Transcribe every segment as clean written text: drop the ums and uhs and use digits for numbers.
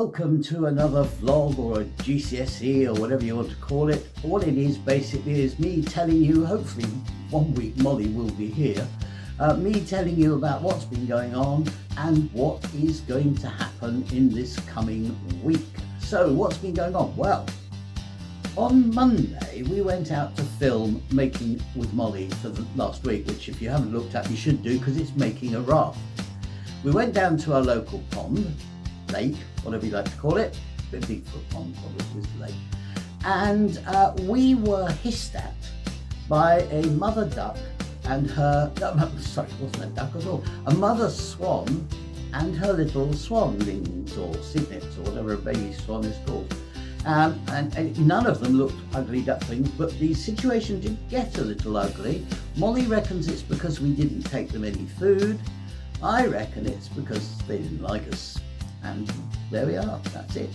Welcome to another vlog or a Gcse or whatever you want to call it. All it is basically is me telling you, hopefully 1 week Molly will be here, me telling you about what's been going on and what is going to happen in this coming week. So what's been going on? Well, on Monday we went out to film Making with Molly for the last week, which if you haven't looked at you should do because it's making a raft. We went down to our local pond, lake, whatever you like to call it, a bit big for a pond, probably is the lake, and we were hissed at by a mother duck and her, sorry, it wasn't a duck at all, a mother swan and her little swanlings or cygnets or whatever a baby swan is called. And none of them looked ugly ducklings, but the situation did get a little ugly. Molly reckons it's because we didn't take them any food. I reckon it's because they didn't like us. And there we are, that's it.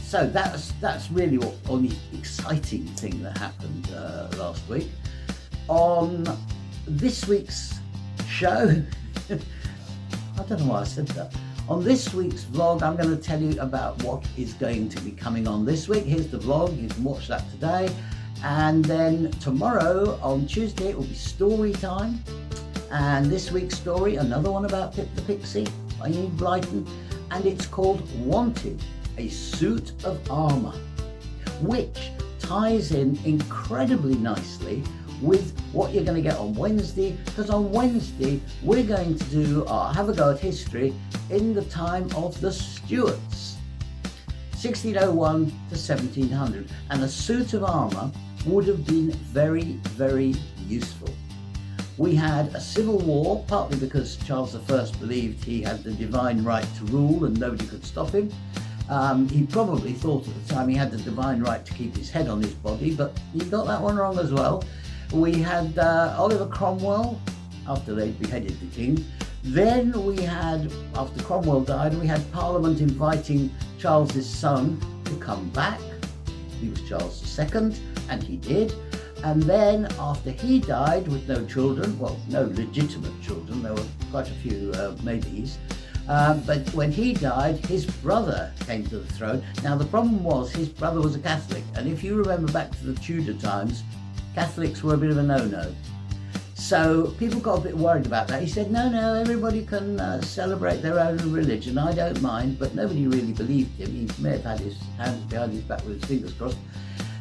So that's really what only exciting thing that happened last week. On this week's show, I don't know why I said that. On this week's vlog, I'm going to tell you about what is going to be coming on this week. Here's the vlog, you can watch that today. And then tomorrow, on Tuesday, it will be story time. And this week's story, another one about Pip the Pixie by Ian Blyton, and it's called Wanted, a Suit of Armour, which ties in incredibly nicely with what you're going to get on Wednesday, because on Wednesday we're going to do have a go at history in the time of the Stuarts, 1601 to 1700, and a suit of armour would have been very, very useful. We had a civil war, partly because Charles I believed he had the divine right to rule and nobody could stop him. He probably thought at the time he had the divine right to keep his head on his body, but he got that one wrong as well. We had Oliver Cromwell, after they'd beheaded the king. Then we had, after Cromwell died, we had Parliament inviting Charles's son to come back. He was Charles II, and he did. And then after he died with no children, well, no legitimate children, there were quite a few maybes, but when he died, his brother came to the throne. Now the problem was his brother was a Catholic, and if you remember back to the Tudor times, Catholics were a bit of a no-no. So people got a bit worried about that. He said, no, everybody can celebrate their own religion, I don't mind, but nobody really believed him. He may have had his hands behind his back with his fingers crossed.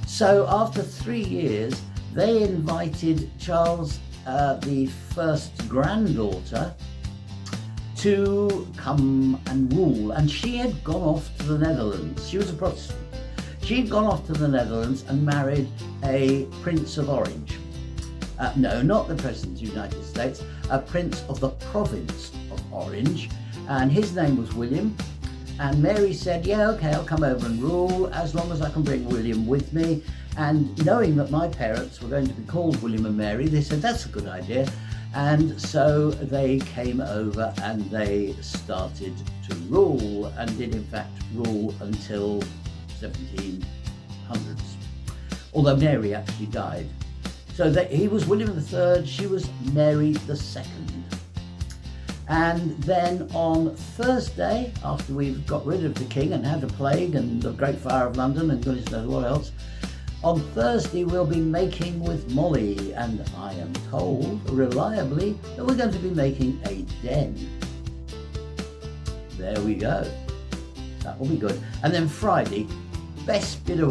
So after 3 years, they invited Charles, the first granddaughter, to come and rule. And she had gone off to the Netherlands. She was a Protestant. She'd gone off to the Netherlands and married a Prince of Orange. No, not the President of the United States, a Prince of the province of Orange. And his name was William. And Mary said, yeah, okay, I'll come over and rule as long as I can bring William with me. And knowing that my parents were going to be called William and Mary, they said, that's a good idea. And so they came over and they started to rule, and did in fact rule until 1700s. Although Mary actually died. So he was William III, she was Mary II. And then on Thursday, after we've got rid of the king and had the plague and the Great Fire of London and goodness knows what else, on Thursday we'll be making with Molly, and I am told reliably that we're going to be making a den. There we go. That will be good. And then Friday, best bit of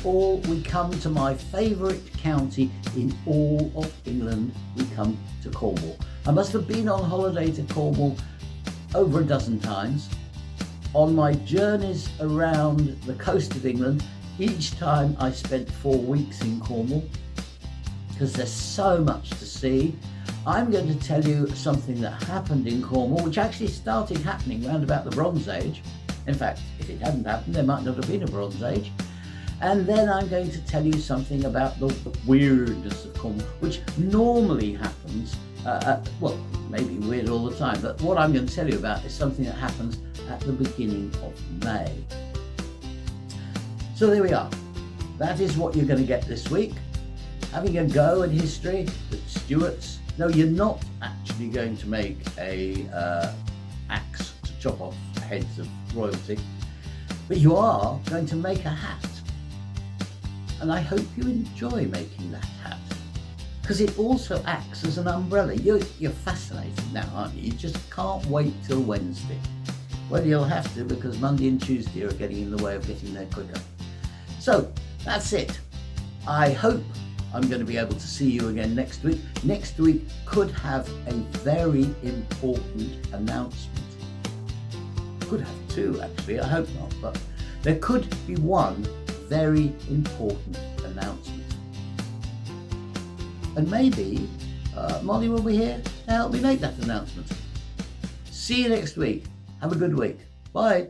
all, we come to my favourite county in all of England. We come to Cornwall. I must have been on holiday to Cornwall over a dozen times. On my journeys around the coast of England, each time I spent 4 weeks in Cornwall, because there's so much to see. I'm going to tell you something that happened in Cornwall, which actually started happening around about the Bronze Age. In fact, if it hadn't happened, there might not have been a Bronze Age. And then I'm going to tell you something about the weirdness of Cornwall, which normally happens, well, maybe weird all the time, but what I'm going to tell you about is something that happens at the beginning of May. So there we are. That is what you're going to get this week. Having a go at history, the Stuarts. No, you're not actually going to make a axe to chop off heads of royalty, but you are going to make a hat. And I hope you enjoy making that hat, because it also acts as an umbrella. You're fascinated now, aren't you? You just can't wait till Wednesday. Well, you'll have to, because Monday and Tuesday are getting in the way of getting there quicker. So that's it. I hope I'm going to be able to see you again next week. Next week could have a very important announcement. Could have two, actually, I hope not, but there could be one very important announcement. And maybe Molly will be here to help me make that announcement. See you next week. Have a good week. Bye.